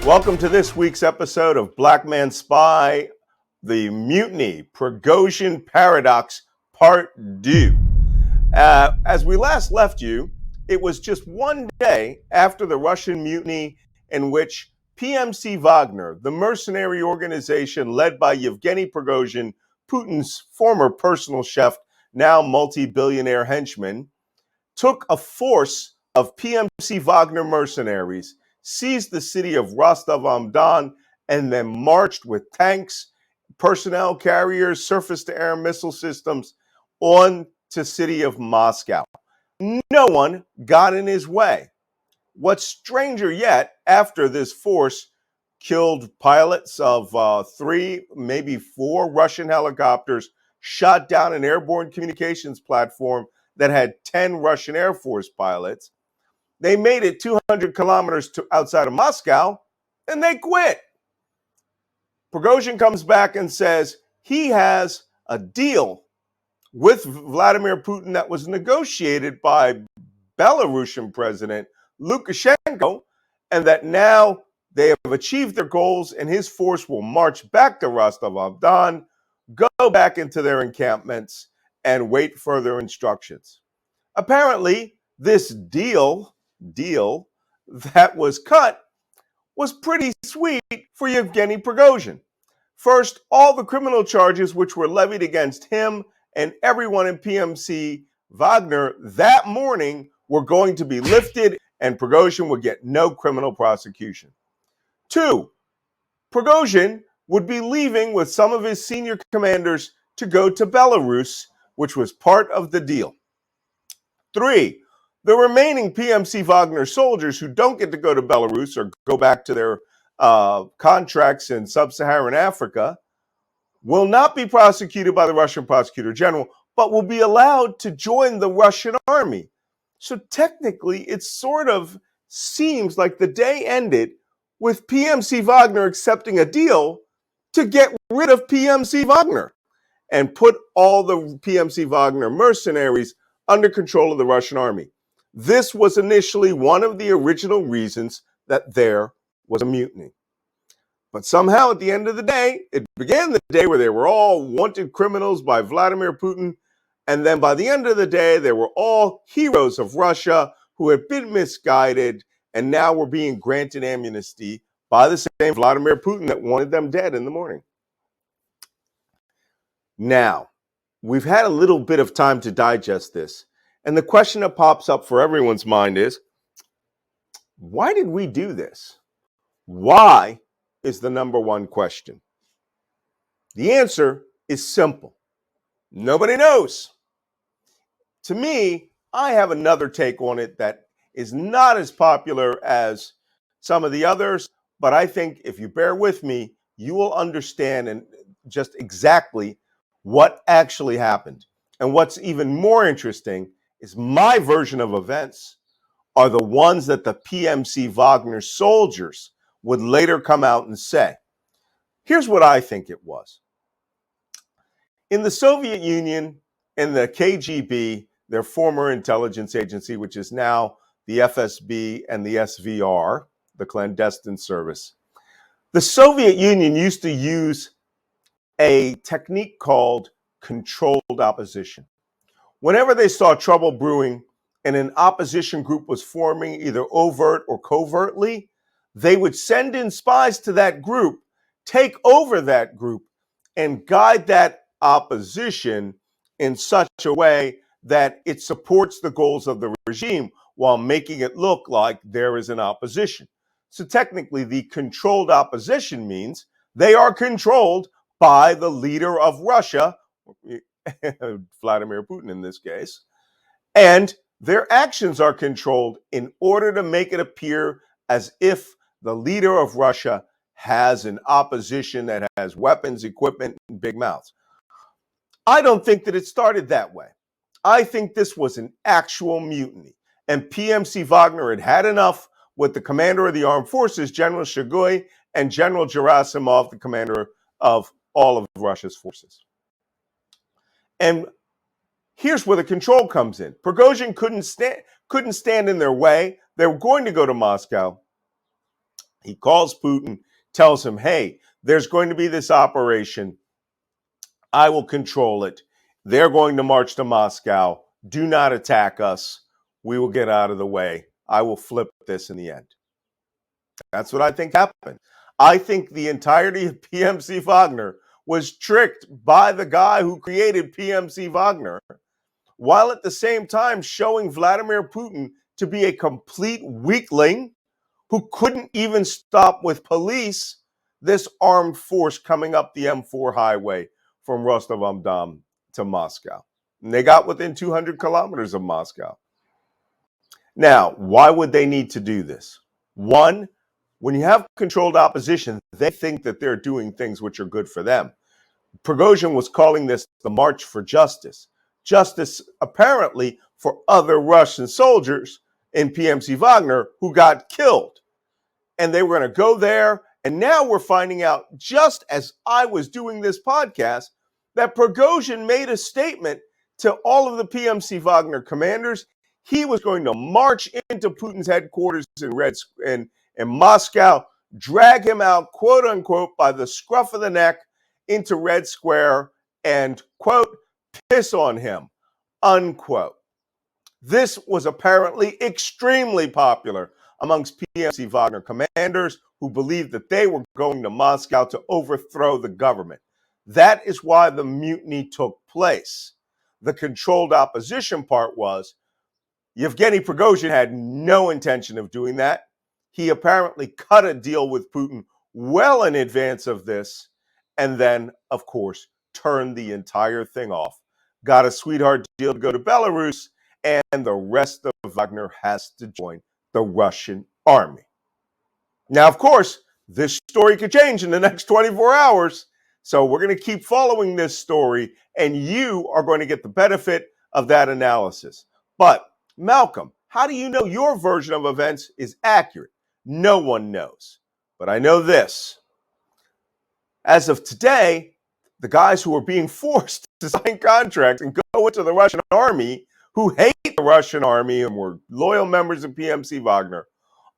Welcome to this week's episode of Black Man Spy, the Mutiny, Prigozhin Paradox, Part 2. As we last left you, it was just one day after the Russian mutiny in which PMC Wagner, the mercenary organization led by Yevgeny Prigozhin, Putin's former personal chef, now multi-billionaire henchman, took a force of PMC Wagner mercenaries, seized the city of Rostov-on-Don, and then marched with tanks, personnel carriers, surface-to-air missile systems on to city of Moscow. No one got in his way. What's stranger yet, after this force killed pilots of 3, maybe 4 Russian helicopters, shot down an airborne communications platform that had 10 Russian Air Force pilots. They made it 200 kilometers outside of Moscow, and they quit. Prigozhin comes back and says he has a deal with Vladimir Putin that was negotiated by Belarusian President Lukashenko, and that now they have achieved their goals and his force will march back to Rostov-on-Don, go back into their encampments, and wait further instructions. Apparently, this deal that was cut was pretty sweet for Yevgeny Prigozhin. First, all the criminal charges which were levied against him and everyone in PMC Wagner that morning were going to be lifted, and Prigozhin would get no criminal prosecution. 2, Prigozhin would be leaving with some of his senior commanders to go to Belarus, which was part of the deal. 3, the remaining PMC Wagner soldiers who don't get to go to Belarus or go back to their contracts in sub-Saharan Africa will not be prosecuted by the Russian prosecutor general, but will be allowed to join the Russian army. So technically, it sort of seems like the day ended with PMC Wagner accepting a deal to get rid of PMC Wagner and put all the PMC Wagner mercenaries under control of the Russian army. This was initially one of the original reasons that there was a mutiny. But somehow at the end of the day, it began the day where they were all wanted criminals by Vladimir Putin. And then by the end of the day, they were all heroes of Russia who had been misguided and now were being granted amnesty by the same Vladimir Putin that wanted them dead in the morning. Now, we've had a little bit of time to digest this. And the question that pops up for everyone's mind is, why did we do this? Why is the number one question. The answer is simple. Nobody knows. To me, I have another take on it that is not as popular as some of the others, but I think if you bear with me, you will understand and just exactly what actually happened. And what's even more interesting is my version of events are the ones that the PMC Wagner soldiers would later come out and say. Here's what I think it was. In the Soviet Union and the KGB, their former intelligence agency, which is now the FSB and the SVR, the clandestine service, the Soviet Union used to use a technique called controlled opposition. Whenever they saw trouble brewing and an opposition group was forming either overt or covertly, they would send in spies to that group, take over that group, and guide that opposition in such a way that it supports the goals of the regime while making it look like there is an opposition. So technically, the controlled opposition means they are controlled by the leader of Russia, Vladimir Putin in this case, and their actions are controlled in order to make it appear as if the leader of Russia has an opposition that has weapons, equipment, and big mouths. I don't think that it started that way. I think this was an actual mutiny, and PMC Wagner had had enough with the commander of the armed forces, General Shoigu, and General Gerasimov, the commander of all of Russia's forces. And here's where the control comes in. Prigozhin couldn't stand in their way. They were going to go to Moscow. He calls Putin, tells him, hey, there's going to be this operation. I will control it. They're going to march to Moscow. Do not attack us. We will get out of the way. I will flip this in the end. That's what I think happened. I think the entirety of PMC Wagner was tricked by the guy who created PMC Wagner, while at the same time showing Vladimir Putin to be a complete weakling who couldn't even stop with police this armed force coming up the M4 highway from Rostov-on-Don to Moscow. And they got within 200 kilometers of Moscow. Now, why would they need to do this? One, when you have controlled opposition, they think that they're doing things which are good for them. Prigozhin was calling this the March for Justice. Justice, apparently, for other Russian soldiers in PMC Wagner who got killed. And they were going to go there. And now we're finding out, just as I was doing this podcast, that Prigozhin made a statement to all of the PMC Wagner commanders. He was going to march into Putin's headquarters in Moscow, drag him out, quote unquote, by the scruff of the neck into Red Square and, quote, piss on him, unquote. This was apparently extremely popular amongst PMC Wagner commanders who believed that they were going to Moscow to overthrow the government. That is why the mutiny took place. The controlled opposition part was Yevgeny Prigozhin had no intention of doing that. He apparently cut a deal with Putin well in advance of this, and then, of course, turned the entire thing off. Got a sweetheart deal to go to Belarus, and the rest of Wagner has to join the Russian army. Now, of course, this story could change in the next 24 hours, so we're going to keep following this story, and you are going to get the benefit of that analysis. But, Malcolm, how do you know your version of events is accurate? No one knows. But I know this. As of today, the guys who are being forced to sign contracts and go into the Russian army, who hate the Russian army and were loyal members of PMC Wagner,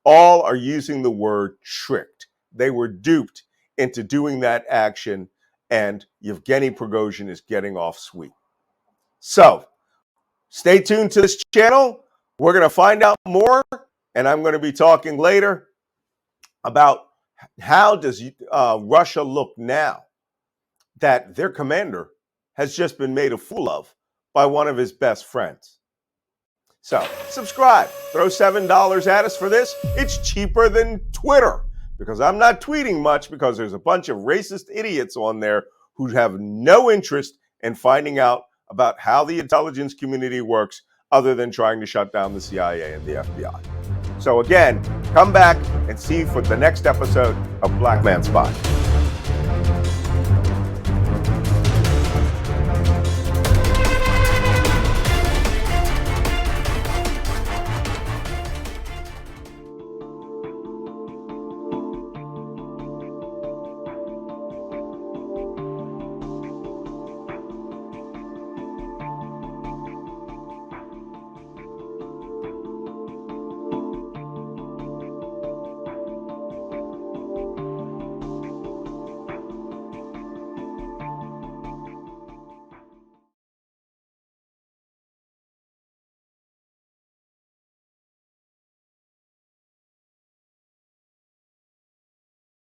all are using the word tricked. They were duped into doing that action, and Yevgeny Prigozhin is getting off sweet. So, stay tuned to this channel. We're going to find out more, and I'm going to be talking later about how does Russia look now that their commander has just been made a fool of by one of his best friends. So, subscribe. Throw $7 at us for this. It's cheaper than Twitter because I'm not tweeting much because there's a bunch of racist idiots on there who have no interest in finding out about how the intelligence community works other than trying to shut down the CIA and the FBI. So again, come back and see for the next episode of Black Man Spy.